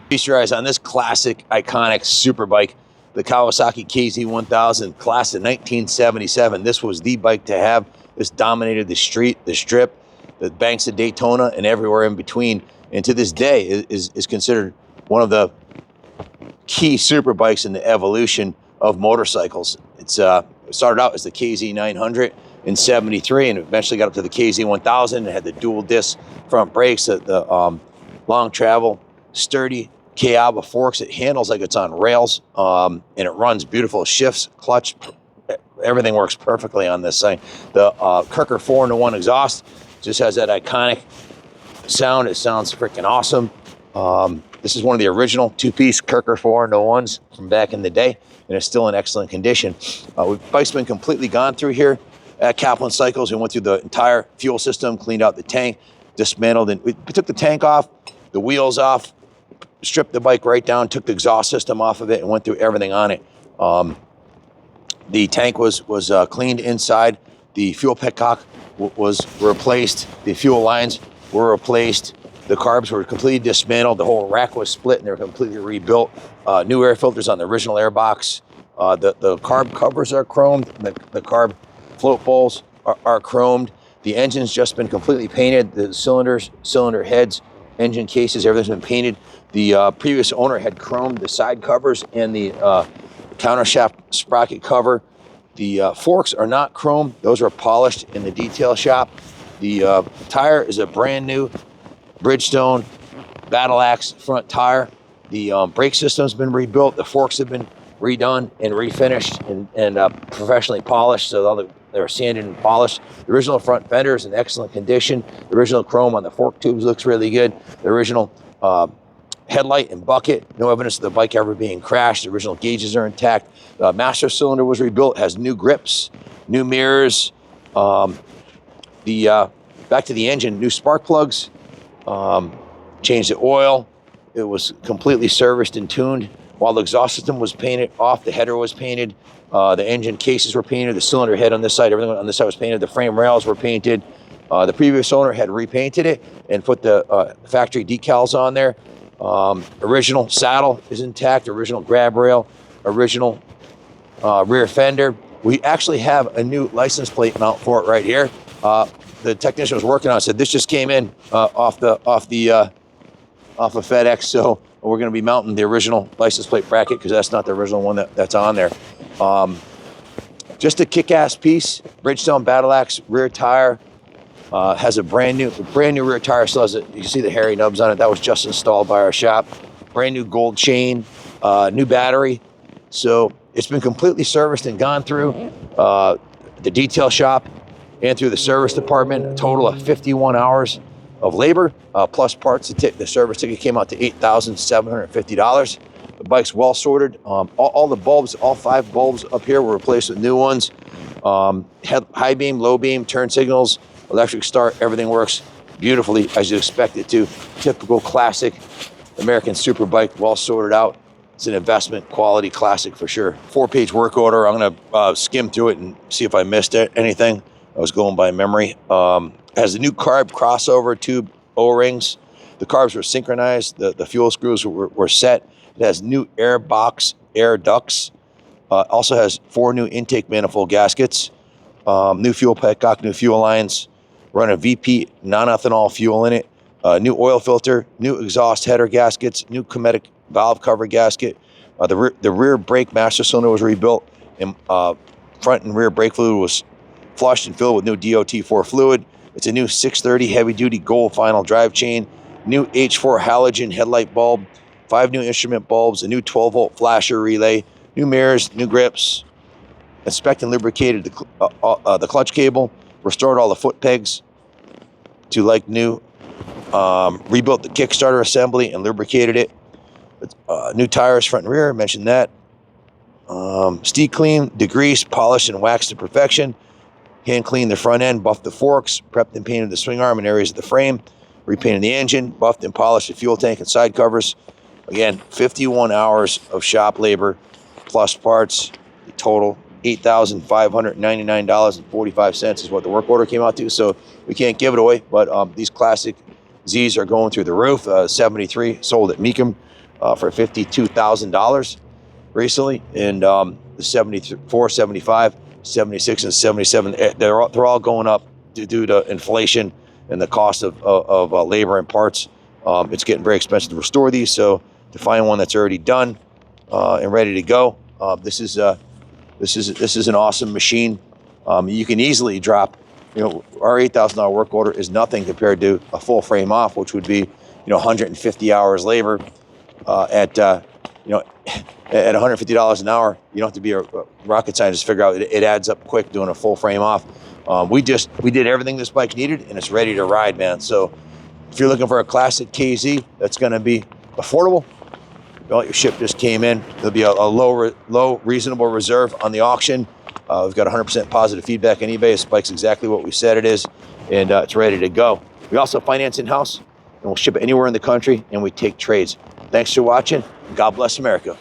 Feast your eyes on this classic, iconic super bike, the Kawasaki KZ1000, class of 1977. This was the bike to have. This dominated the street, the strip, the banks of Daytona, and everywhere in between. And to this day is considered one of the key super bikes in the evolution of motorcycles. It started out as the KZ900 in '73, and eventually got up to the KZ1000. It had the dual disc front brakes, the long travel, sturdy Kawasaki forks. It handles like it's on rails, and it runs beautiful. Shifts, clutch, everything works perfectly on this thing. The Kirker 4-in-1 exhaust just has that iconic sound. It sounds freaking awesome. This is one of the original two-piece Kirker 4-in-1s from back in the day, and it's still in excellent condition. Bike's been completely gone through here at Kaplan Cycles. We went through the entire fuel system, cleaned out the tank, dismantled, and we took the tank off, the wheels off, stripped the bike right down, took the exhaust system off of it, and went through everything on it. The tank was cleaned inside. The fuel petcock was replaced. The fuel lines were replaced. The carbs were completely dismantled. The whole rack was split, and they were completely rebuilt. New air filters on the original air box. The carb covers are chromed. The carb float bowls are chromed. The engine's just been completely painted. The cylinders, cylinder heads, engine cases, everything's been painted. The previous owner had chromed the side covers and the countershaft sprocket cover. The forks are not chrome. Those are polished in the detail shop. The tire is a brand new Bridgestone Battle Axe front tire. The brake system's been rebuilt. The forks have been redone and refinished and professionally polished, so they're sanded and polished. The original front fender is in excellent condition. The original chrome on the fork tubes looks really good. The original headlight and bucket, no evidence of the bike ever being crashed. The original gauges are intact. The master cylinder was rebuilt, has new grips, new mirrors. Back to the engine, new spark plugs, changed the oil. It was completely serviced and tuned. While the exhaust system was painted off, the header was painted, the engine cases were painted, the cylinder head on this side, everything on this side was painted, the frame rails were painted. The previous owner had repainted it and put the factory decals on there. Original saddle is intact, original grab rail, original rear fender. We actually have a new license plate mount for it right here. The technician was working on it, said this just came in off of FedEx, so we're going to be mounting the original license plate bracket because that's not the original one that's on there. Just a kick-ass piece. Bridgestone Battle Axe rear tire. Has a brand new rear tire. Still has you can see the hairy nubs on it. That was just installed by our shop. Brand new gold chain, new battery. So it's been completely serviced and gone through the detail shop and through the service department. A total of 51 hours of labor plus parts. The service ticket came out to $8,750. The bike's well sorted. All the bulbs, all 5 bulbs up here were replaced with new ones. High beam, low beam, turn signals, electric start, everything works beautifully as you expect it to. Typical classic American super bike, well sorted out. It's an investment quality classic for sure. 4-page work order. I'm gonna skim through it and see if I missed anything. I was going by memory. Has the new carb crossover tube O-rings. The carbs were synchronized. The fuel screws were set. It has new air box, air ducts. Also has 4 new intake manifold gaskets. New fuel petcock, new fuel lines. Running VP non-ethanol fuel in it. New oil filter, new exhaust header gaskets, new Cometic valve cover gasket. The rear brake master cylinder was rebuilt, and front and rear brake fluid was flushed and filled with new DOT4 fluid. It's a new 630 heavy-duty gold final drive chain, new H4 halogen headlight bulb, 5 new instrument bulbs, a new 12-volt flasher relay, new mirrors, new grips, inspected and lubricated the clutch cable, restored all the foot pegs to like new, rebuilt the Kickstarter assembly and lubricated it. New tires front and rear, mentioned that. Steam clean, degreased, polished, and waxed to perfection. Hand cleaned the front end, buffed the forks, prepped and painted the swing arm and areas of the frame, repainted the engine, buffed and polished the fuel tank and side covers. Again, 51 hours of shop labor plus parts. The total $8,599.45 is what the work order came out to. So we can't give it away, but these classic Z's are going through the roof. 73 sold at Meekum. for $52,000 recently, and the 74, 75, 76, and 77, they're all going up due to inflation and the cost of labor and parts. It's getting very expensive to restore these, so to find one that's already done and ready to go, this is an awesome machine. You can easily drop, our $8,000 work order is nothing compared to a full frame off, which would be 150 hours labor at $150 an hour. You don't have to be a rocket scientist to figure out it adds up quick doing a full frame off. We did everything this bike needed, and it's ready to ride, man. So if you're looking for a classic KZ that's going to be affordable, well, your ship just came in. There'll be a low reasonable reserve on the auction. We've got 100% positive feedback on eBay. This bike's exactly what we said it is, and it's ready to go. We also finance in-house, and we'll ship it anywhere in the country, and we take trades. Thanks for watching. God bless America.